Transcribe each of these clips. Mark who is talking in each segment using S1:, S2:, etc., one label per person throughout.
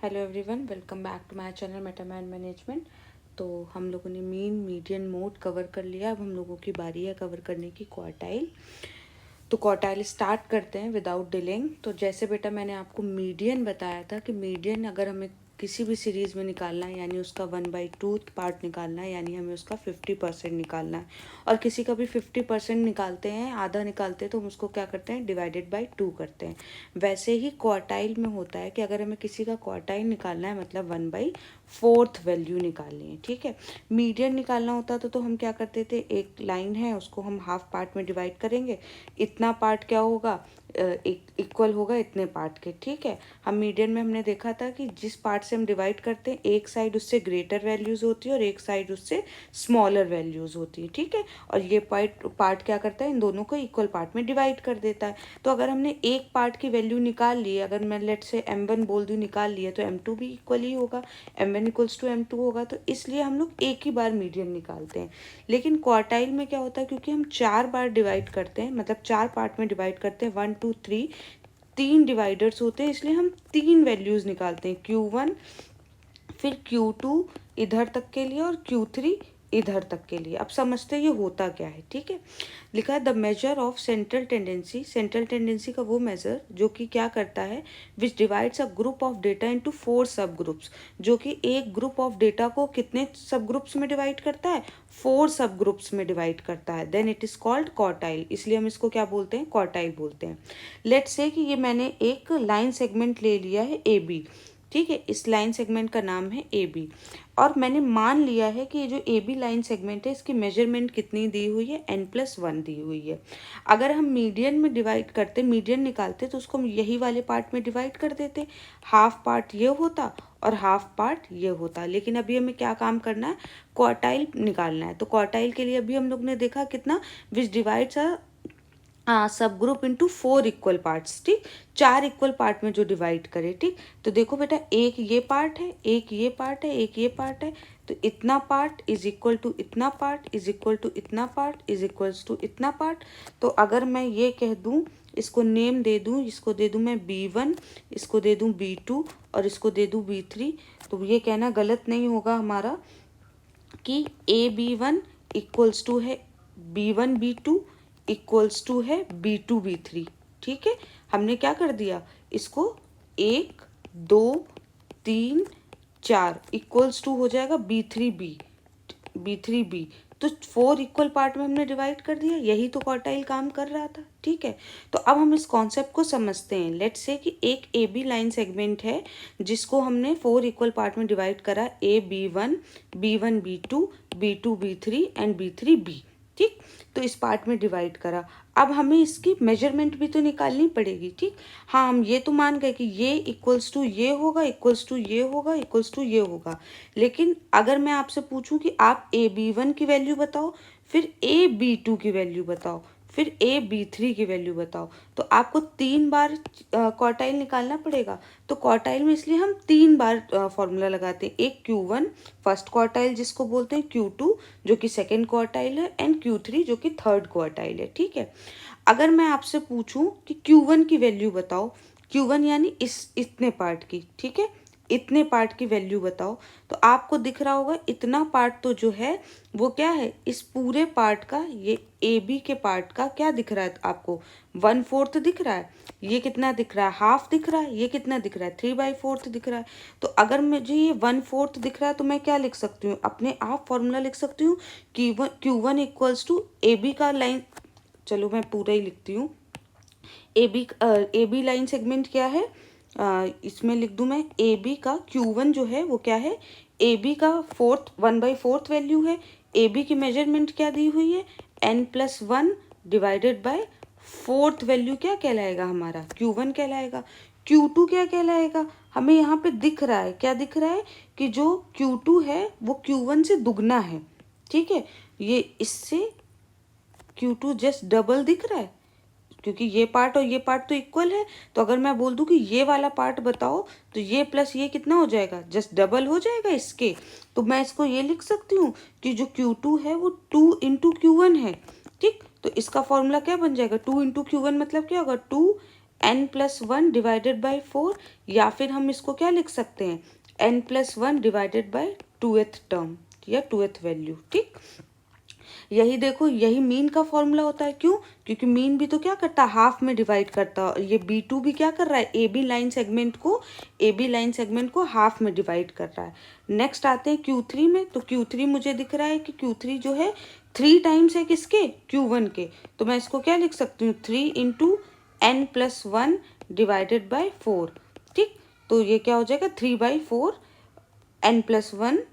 S1: Hello everyone, welcome back to my channel Metaman management. तो हम लोगों ने मीन मीडियन मोड कवर कर लिया। अब हम लोगों की बारी है कवर करने की क्वार्टाइल। तो क्वार्टाइल स्टार्ट करते हैं विदाउट डिलेइंग। तो जैसे बेटा मैंने आपको मीडियन बताया था कि मीडियन अगर हमें किसी भी सीरीज़ में निकालना है, यानी उसका 1/2 पार्ट निकालना है, यानी हमें उसका 50% निकालना है। और किसी का भी 50% निकालते हैं, आधा निकालते हैं, तो हम उसको क्या करते हैं, डिवाइडेड बाई 2 करते हैं। वैसे ही क्वार्टाइल में होता है कि अगर हमें किसी का क्वार्टाइल निकालना है, मतलब 1/4 वैल्यू निकालनी है। ठीक है, मीडियन निकालना होता तो हम क्या करते थे, एक लाइन है उसको हम हाफ पार्ट में डिवाइड करेंगे, इतना पार्ट क्या होगा, एक इक्वल होगा इतने पार्ट के। ठीक है, हम मीडियन में हमने देखा था कि जिस पार्ट से हम डिवाइड करते हैं, एक साइड उससे ग्रेटर वैल्यूज़ होती है और एक साइड उससे स्मॉलर वैल्यूज़ होती है। ठीक है, और ये पार्ट क्या करता है, इन दोनों को इक्वल पार्ट में डिवाइड कर देता है। तो अगर हमने एक पार्ट की वैल्यू निकाल ली है, अगर मैं लेट से m1 बोल दूँ निकाल लिया, तो m2 भी इक्वल ही होगा, m1 इक्वल्स टू m2 होगा। तो इसलिए हम लोग एक ही बार मीडियन निकालते हैं। लेकिन क्वार्टाइल में क्या होता है, क्योंकि हम 4 बार डिवाइड करते हैं, मतलब 4 पार्ट में डिवाइड करते हैं, 1 2 3, 3 डिवाइडर्स होते हैं, इसलिए हम 3 वैल्यूज़ निकालते हैं, Q1, फिर Q2 इधर तक के लिए और Q3 इधर तक के लिए। अब समझते हैं ये होता क्या है। ठीक है, लिखा है the measure of central tendency. Central tendency का वो मेजर जो कि क्या करता है, विच divides a group of data into 4 सब ग्रुप्स, जो कि एक ग्रुप ऑफ डेटा को कितने सब ग्रुप्स में डिवाइड करता है, 4 सब ग्रुप्स में डिवाइड करता है। Then it is called quartile, इसलिए हम इसको क्या बोलते हैं, क्वार्टाइल बोलते हैं। लेट्स से कि ये मैंने एक लाइन सेगमेंट ले लिया है ए बी। ठीक है, इस लाइन सेगमेंट का नाम है ए बी, और मैंने मान लिया है कि ये जो ए बी लाइन सेगमेंट है, इसकी मेजरमेंट कितनी दी हुई है, n+1 दी हुई है। अगर हम मीडियन में डिवाइड करते, मीडियन निकालते, तो उसको हम यही वाले पार्ट में डिवाइड कर देते, हाफ पार्ट ये होता और हाफ पार्ट ये होता। लेकिन अभी हमें क्या काम करना है, क्वार्टाइल निकालना है। तो क्वार्टाइल के लिए अभी हम लोग ने देखा कितना, विच डिवाइड्स सब ग्रुप इंटू 4 इक्वल पार्ट्स। ठीक, 4 इक्वल पार्ट में जो डिवाइड करे। ठीक, तो देखो बेटा, एक ये पार्ट है, एक ये पार्ट है, एक ये पार्ट है, तो इतना पार्ट इज इक्वल टू इतना पार्ट इज इक्वल टू इतना पार्ट इज इक्वल्स टू इतना पार्ट। तो अगर मैं ये कह दूं, इसको नेम दे दूं, इसको दे दूं मैं B1, इसको दे दूं B2 और इसको दे दूं B3, तो ये कहना गलत नहीं होगा हमारा कि AB1 इक्वल्स टू है B1 B2 इक्वल्स टू है B2 B3। ठीक है, हमने क्या कर दिया, इसको 1 2 3 4 इक्वल्स टू हो जाएगा B3 B, तो 4 इक्वल पार्ट में हमने डिवाइड कर दिया। यही तो क्वार्टाइल काम कर रहा था। ठीक है, तो अब हम इस कॉन्सेप्ट को समझते हैं। लेट्स से कि एक ए बी लाइन सेगमेंट है जिसको हमने 4 इक्वल पार्ट में डिवाइड करा, B1 B1 B2 B2 B3 and B3 B। ठीक, तो इस पार्ट में डिवाइड करा। अब हमें इसकी मेजरमेंट भी तो निकालनी पड़ेगी। ठीक, हाँ, हम ये तो मान गए कि ये इक्वल्स टू ये होगा, इक्वल्स टू ये होगा, इक्वल्स टू ये होगा। लेकिन अगर मैं आपसे पूछूं कि आप AB1 की वैल्यू बताओ, फिर AB2 की वैल्यू बताओ, फिर AB3 की वैल्यू बताओ, तो आपको 3 बार क्वार्टाइल निकालना पड़ेगा। तो क्वार्टाइल में इसलिए हम 3 बार फॉर्मूला लगाते हैं, एक Q1 फर्स्ट क्वार्टाइल जिसको बोलते हैं, Q2 जो कि सेकेंड क्वार्टाइल है, एंड Q3 जो कि थर्ड क्वार्टाइल है। ठीक है, अगर मैं आपसे पूछूं कि Q1 की वैल्यू बताओ, Q1 यानी इतने पार्ट की, ठीक है, इतने पार्ट की वैल्यू बताओ, तो आपको दिख रहा होगा इतना पार्ट तो जो है वो क्या है, इस पूरे पार्ट का, ये ए बी के पार्ट का क्या दिख रहा है आपको, 1/4 दिख रहा है। ये कितना दिख रहा है, हाफ दिख रहा है। ये कितना दिख रहा है, 3/4 दिख रहा है। तो अगर मुझे ये 1/4 दिख रहा है, तो मैं क्या लिख सकती हूँ, अपने आप फॉर्मूला लिख सकती हूँ, Q1 equals to A B का लाइन, चलो मैं पूरा ही लिखती हूँ। ए बी लाइन सेगमेंट क्या है, इसमें लिख दूं मैं, ए बी का Q1 जो है वो क्या है, ए बी का 1/4 वैल्यू है। ए बी की मेजरमेंट क्या दी हुई है, n+1 divided by 4th value क्या कहलाएगा, हमारा Q1 कहलाएगा। Q2 क्या कहलाएगा, हमें यहाँ पे दिख रहा है, क्या दिख रहा है कि जो Q2 है वो Q1 से दुगना है। ठीक है, ये इससे Q2 जस्ट डबल दिख रहा है, क्योंकि ये पार्ट और ये पार्ट तो इक्वल है। तो अगर मैं बोल दूं कि ये वाला पार्ट बताओ, तो ये प्लस ये कितना हो जाएगा, जस्ट डबल हो जाएगा इसके। तो मैं इसको ये लिख सकती हूँ कि जो Q2 है वो 2 इंटू Q1 है। ठीक, तो इसका फॉर्मूला क्या बन जाएगा, 2 इंटू Q1 मतलब क्या होगा, 2 n+1 डिवाइडेड बाई 4, या फिर हम इसको क्या लिख सकते हैं n+1 divided by 2th term या 2th वैल्यू। ठीक, यही देखो, यही मीन का फॉर्मूला होता है। क्यों? क्योंकि मीन भी तो क्या करता है, हाफ में डिवाइड करता है। ये B2 भी क्या कर रहा है, AB लाइन सेगमेंट को हाफ में डिवाइड कर रहा है। नेक्स्ट आते हैं Q3 में। तो Q3 मुझे दिख रहा है कि Q3 जो है 3 टाइम्स है किसके, Q1 के। तो मैं इसको क्या लिख सकती हूँ, 3 इंटू n+1 डिवाइडेड बाई 4। ठीक, तो ये क्या हो जाएगा, 3/4 n+1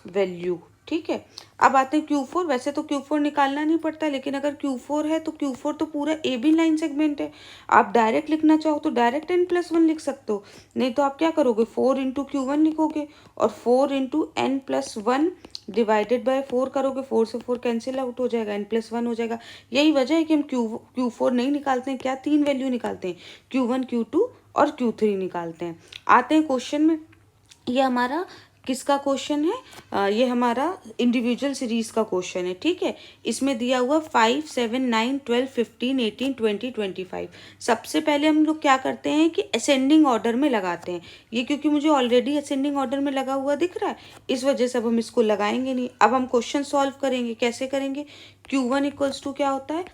S1: वैल्यू। ठीक है, अब आते हैं Q4। वैसे तो Q4 निकालना नहीं पड़ता, लेकिन अगर Q4 है तो Q4 तो पूरा AB लाइन सेगमेंट है। आप डायरेक्ट लिखना चाहो तो डायरेक्ट n+1 लिख सकते हो, नहीं तो आप क्या करोगे, 4 इंटू Q1 लिखोगे और 4 इंटू n+1 डिवाइडेड बाय 4 करोगे। 4 से 4 कैंसिल आउट हो जाएगा, n+1 हो जाएगा। यही वजह है कि हम Q4 नहीं निकालते हैं, क्या 3 वैल्यू निकालते हैं, Q1, Q2 और Q3 निकालते हैं। आते हैं क्वेश्चन में। ये हमारा किसका क्वेश्चन है, ये हमारा इंडिविजुअल सीरीज का क्वेश्चन है। ठीक है, इसमें दिया हुआ 5, 7, 9, 12, 15, 18, 20, 25। सबसे पहले हम लोग क्या करते हैं कि असेंडिंग ऑर्डर में लगाते हैं। ये क्योंकि मुझे ऑलरेडी असेंडिंग ऑर्डर में लगा हुआ दिख रहा है, इस वजह से अब हम इसको लगाएंगे नहीं। अब हम क्वेश्चन सॉल्व करेंगे। कैसे करेंगे, Q1 इक्वल्स टू क्या होता है,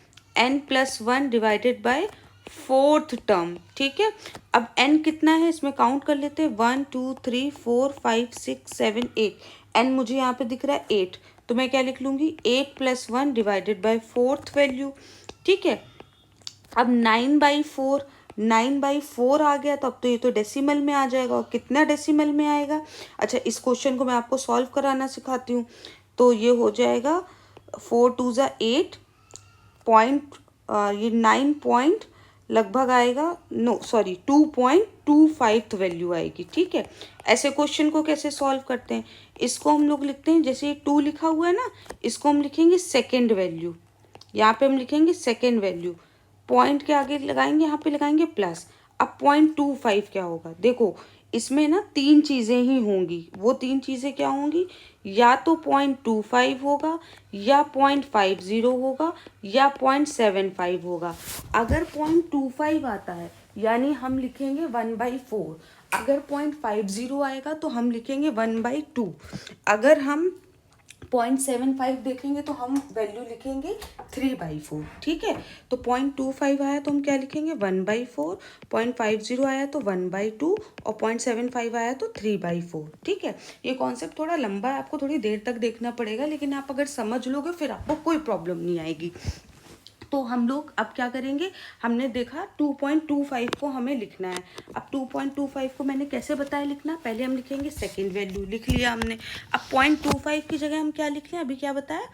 S1: n+1 divided by 4th term. ठीक है, अब n कितना है इसमें काउंट कर लेते हैं, 1 2 3 4 5 6 7 8। n मुझे यहाँ पे दिख रहा है 8, तो मैं क्या लिख लूँगी, 8+1 डिवाइडेड बाय 4th वैल्यू। ठीक है, अब 9/4 आ गया, तो अब तो ये तो डेसिमल में आ जाएगा। और कितना डेसिमल में आएगा, अच्छा इस क्वेश्चन को मैं आपको सॉल्व कराना सिखाती हूँ। तो ये हो जाएगा 4 2 ज़ा 8 पॉइंट, ये 9 पॉइंट लगभग आएगा, नो सॉरी 2.25 वैल्यू आएगी। ठीक है, ऐसे क्वेश्चन को कैसे सॉल्व करते हैं, इसको हम लोग लिखते हैं, जैसे ये 2 लिखा हुआ है ना, इसको हम लिखेंगे सेकेंड वैल्यू। यहाँ पे हम लिखेंगे सेकेंड वैल्यू, पॉइंट के आगे लगाएंगे, यहाँ पे लगाएंगे प्लस। अब 0.25 क्या होगा, देखो इसमें ना 3 चीज़ें ही होंगी। वो 3 चीज़ें क्या होंगी, या तो 0.25 होगा, या 0.50 होगा, या 0.75 होगा। अगर 0.25 आता है यानी हम लिखेंगे 1/4। अगर 0.50 आएगा तो हम लिखेंगे 1/2। अगर हम 0.75 देखेंगे तो हम वैल्यू लिखेंगे 3/4। ठीक है, तो 0.25 आया तो हम क्या लिखेंगे, 1/4। 0.50 आया तो 1/2 और 0.75 आया तो 3/4। ठीक है, ये कॉन्सेप्ट थोड़ा लंबा है, आपको थोड़ी देर तक देखना पड़ेगा, लेकिन आप अगर समझ लोगे फिर आपको कोई प्रॉब्लम नहीं आएगी। तो हम लोग अब क्या करेंगे, हमने देखा 2.25 को हमें लिखना है। अब 2.25 को मैंने कैसे बताया लिखना, पहले हम लिखेंगे सेकेंड वैल्यू, लिख लिया हमने। अब 0.25 की जगह हम क्या लिख लें, अभी क्या बताया,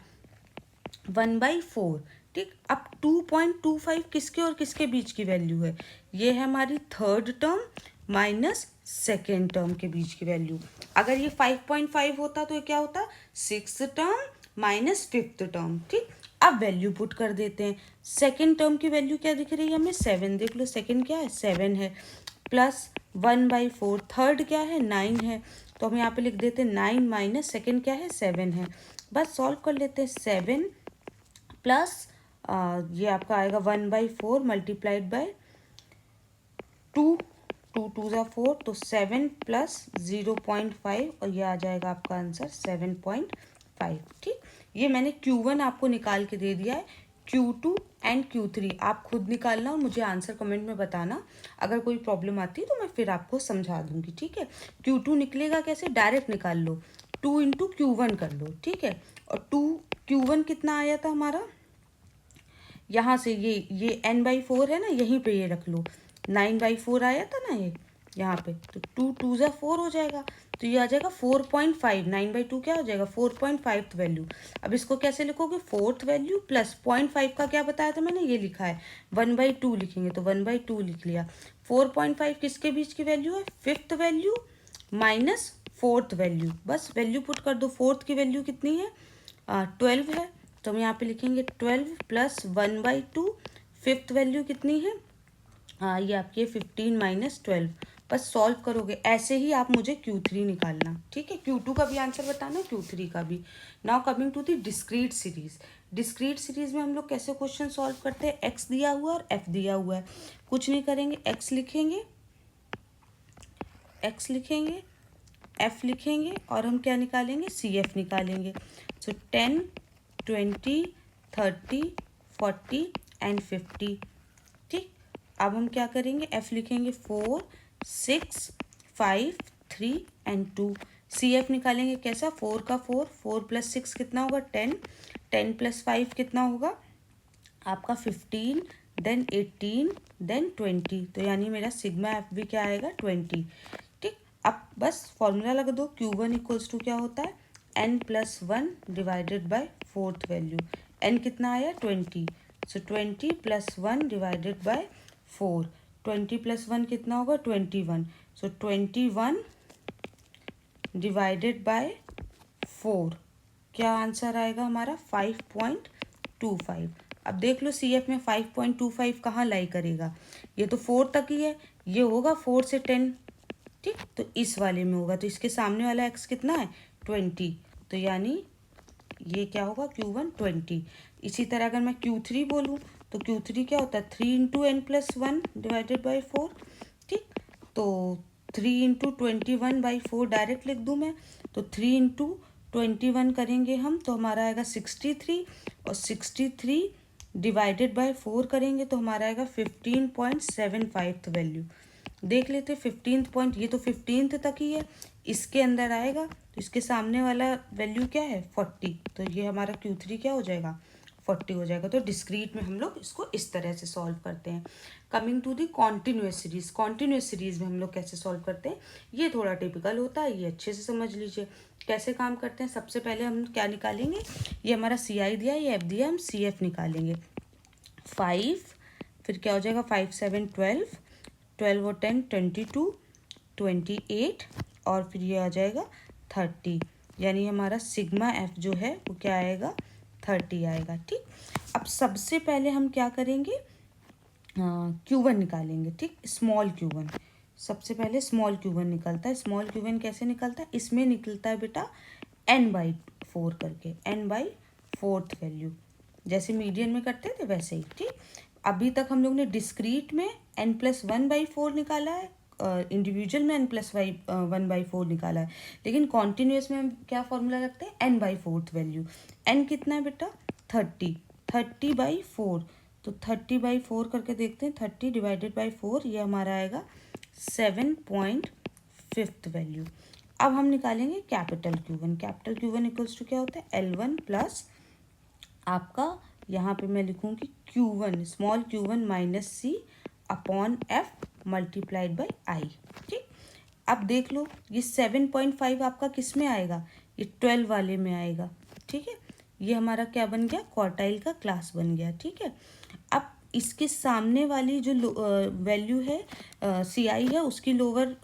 S1: 1/4। ठीक, अब 2.25 किसके और किसके बीच की वैल्यू है, ये है हमारी third term minus second term के बीच की वैल्यू। अगर ये 5.5 होता तो ये क्या होता, 6th term minus 5th term. ठीक, अब वैल्यू पुट कर देते हैं। सेकेंड टर्म की वैल्यू क्या दिख रही है हमें, 7। देख लो सेकेंड क्या है, 7 है, प्लस 1/4। थर्ड क्या है, 9 है, तो हम यहाँ पे लिख देते हैं 9 माइनस सेकेंड क्या है, 7 है। बस सॉल्व कर लेते हैं। 7 प्लस ये आपका आएगा 1/4 मल्टीप्लाइड बाय 2, 2 2 ज़ा 4, तो 7 प्लस 0.5 और ये आ जाएगा आपका आंसर 7.5। ठीक, ये मैंने Q1 आपको निकाल के दे दिया है। Q2 एंड Q3 आप खुद निकालना और मुझे आंसर कमेंट में बताना। अगर कोई प्रॉब्लम आती है तो मैं फिर आपको समझा दूंगी। ठीक है, Q2 निकलेगा कैसे, डायरेक्ट निकाल लो, 2 इंटू Q1 कर लो। ठीक है, और Q1 कितना आया था हमारा, यहाँ से ये n/4 है ना, यहीं पे ये रख लो, 9/4 आया था ना ये यहाँ पे, तो 2 2 ज़ा 4 हो जाएगा, तो ये आ जाएगा 4.5। 9/2 क्या हो जाएगा, 4.5 वैल्यू। अब इसको कैसे लिखोगे, 4th वैल्यू प्लस 0.5 का क्या बताया था मैंने, ये लिखा है 1/2 लिखेंगे, तो 1/2 लिख लिया। 4.5 किसके बीच की वैल्यू है, 5th value minus 4th value. बस वैल्यू पुट कर दो। 4th की वैल्यू कितनी है, 12 है, तो हम यहाँ पे लिखेंगे 12 प्लस 1/2। 5th वैल्यू कितनी है, हाँ ये आपकी 15 माइनस 12, बस सॉल्व करोगे ऐसे ही आप मुझे Q3 निकालना, ठीक है। Q2 का भी आंसर बताना, Q3 का भी। Now coming to the discrete series. Discrete series में हम लोग कैसे क्वेश्चन सॉल्व करते हैं, x दिया हुआ और f दिया हुआ है, कुछ नहीं करेंगे, x लिखेंगे, f लिखेंगे और हम क्या निकालेंगे, CF निकालेंगे। सो 10, 20, 30, 40 एंड 50, ठीक। अब हम क्या करेंगे, f लिखेंगे 4, 6, 5, 3 एंड 2। CF निकालेंगे कैसा, 4 का 4, 4 + 6 कितना होगा 10, 10 + 5 कितना होगा आपका 15, देन 18, देन 20। तो यानी मेरा सिग्मा एफ भी क्या आएगा 20, ठीक। अब बस फॉर्मूला लगा दो, Q1 = क्या होता है, n+1 divided by fourth value. n कितना आया 20, सो 20 + 1 डिवाइडेड बाय 4, 20 + 1 कितना होगा 21, सो 21 डिवाइडेड बाय 4, क्या आंसर आएगा हमारा 5.25। अब देख लो CF में 5.25 कहाँ लाई करेगा, ये तो 4 तक ही है, ये होगा 4 से 10, ठीक। तो इस वाले में होगा, तो इसके सामने वाला x कितना है 20, तो यानी ये क्या होगा Q1 20। इसी तरह अगर मैं Q3 बोलूँ तो Q3 क्या होता है 3 × n+1 डिवाइडेड बाई 4, ठीक। तो 3 × 21/4 डायरेक्ट लिख दूँ मैं, तो 3 × 21 करेंगे हम तो हमारा आएगा 63, और 63 डिवाइडेड बाय 4 करेंगे तो हमारा आएगा 15.75 वैल्यू। देख लेते 15 पॉइंट, ये तो 15th तक ही है, इसके अंदर आएगा तो इसके सामने वाला वैल्यू क्या है 40, तो ये हमारा Q3 क्या हो जाएगा 40 हो जाएगा। तो डिस्क्रीट में हम लोग इसको इस तरह से सॉल्व करते हैं। Coming to the continuous series, continuous series में हम लोग कैसे सॉल्व करते हैं, ये थोड़ा टिपिकल होता है, ये अच्छे से समझ लीजिए कैसे काम करते हैं। सबसे पहले हम क्या निकालेंगे, ये हमारा CI दिया, ये F दिया, हम CF निकालेंगे। 5, फिर क्या हो जाएगा 5 7 12, 12 और 10 22, 28 और फिर ये आ जाएगा 30, यानी हमारा सिग्मा एफ जो है वो क्या आएगा 30 आएगा, ठीक। अब सबसे पहले हम क्या करेंगे, Q1 निकालेंगे, ठीक। स्मॉल Q1, सबसे पहले स्मॉल Q1 निकलता है। स्मॉल Q1 कैसे निकलता है, इसमें निकलता है बेटा n/4 करके, n/4 वैल्यू, जैसे मीडियन में करते थे वैसे ही, ठीक। अभी तक हम लोग ने डिस्क्रीट में n+1/4 निकाला है, इंडिविजुअल में n+1/4 निकाला है, लेकिन कॉन्टिन्यूस में हम क्या फॉर्मूला रखते हैं n/4 वैल्यू। n कितना है बेटा 30, 30/4, तो 30/4 करके देखते हैं, 30 डिवाइडेड बाई 4, ये हमारा आएगा 7.5 वैल्यू। अब हम निकालेंगे कैपिटल Q1। कैपिटल Q1 = क्या होता है L1 प्लस आपका, यहाँ पे मैं लिखूँगी Q1 small Q1 - C upon F multiplied by I, ठीक। अब देख लो ये 7.5 आपका किस में आएगा, ये 12 वाले में आएगा, ठीक है। ये हमारा क्या बन गया, क्वार्टाइल का क्लास बन गया, ठीक है। अब इसके सामने वाली जो वैल्यू है CI है, उसकी लोअर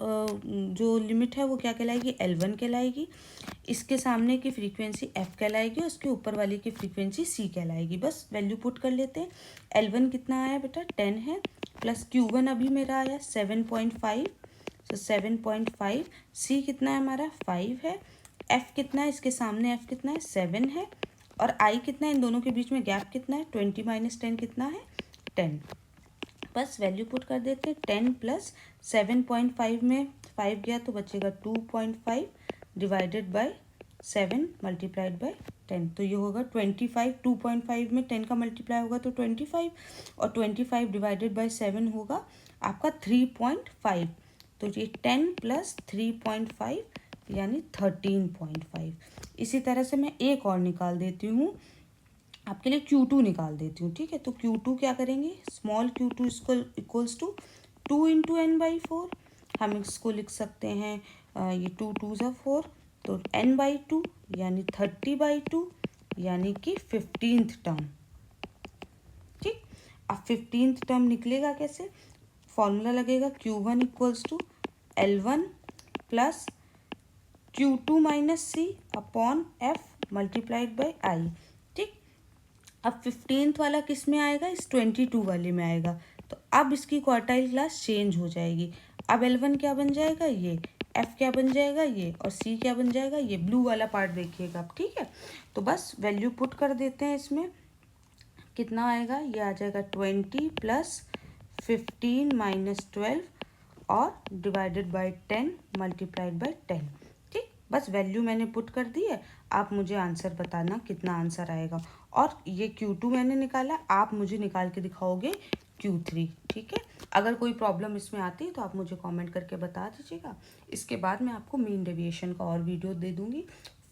S1: जो लिमिट है वो क्या कहलाएगी L1 कहलाएगी, इसके सामने की फ्रीक्वेंसी F कहलाएगी और उसके ऊपर वाली की फ्रीक्वेंसी C कहलाएगी। बस वैल्यू पुट कर लेते हैं। L1 कितना आया बेटा 10 है, प्लस Q1 अभी मेरा आया 7.5, तो 7.5, C कितना है हमारा 5 है, F कितना है, इसके सामने F कितना है 7 है, और I कितना है, इन दोनों के बीच में गैप कितना है 20 - 10 कितना है 10। बस वैल्यू पुट कर देते हैं, 10 + 7.5 में 5 गया तो बचेगा 2.5 डिवाइडेड बाय 7 मल्टीप्लाइड बाय 10, तो ये होगा 25। 2.5 में 10 का मल्टीप्लाई होगा तो 25, और 25 डिवाइडेड बाय 7 होगा आपका 3.5, तो ये 10 + 3.5 यानी 13.5। इसी तरह से मैं एक और निकाल देती हूँ आपके लिए, Q2 निकाल देती हूँ, ठीक है। तो Q2 क्या करेंगे, स्मॉल Q2 = 2 × n/4, हम इसको लिख सकते हैं ये 2 2s are 4, तो n/2 यानी 30/2 यानी कि 15th टर्म, ठीक। अब 15th टर्म निकलेगा कैसे, फॉर्मूला लगेगा Q1 = L1 plus Q2 - C upon F multiplied by I, ठीक। अब 15th वाला किस में आएगा, इस 22 वाले में आएगा, तो अब इसकी क्वार्टाइल क्लास चेंज हो जाएगी। अब L1 क्या बन जाएगा, ये F क्या बन जाएगा, ये, और C क्या बन जाएगा, ये ब्लू वाला पार्ट देखिएगा आप, ठीक है। तो बस वैल्यू पुट कर देते हैं इसमें, कितना आएगा, ये आ जाएगा 20 प्लस 15 माइनस 12 और डिवाइडेड बाई 10 मल्टीप्लाइड बाई 10, ठीक। बस वैल्यू मैंने पुट कर दी है, आप मुझे आंसर बताना कितना आंसर आएगा। और ये Q2 मैंने निकाला, आप मुझे निकाल के दिखाओगे Q3, ठीक है। अगर कोई प्रॉब्लम इसमें आती है तो आप मुझे कमेंट करके बता दीजिएगा। इसके बाद मैं आपको मीन डेविएशन का और वीडियो दे दूँगी।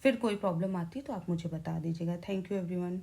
S1: फिर कोई प्रॉब्लम आती है तो आप मुझे बता दीजिएगा। Thank you everyone.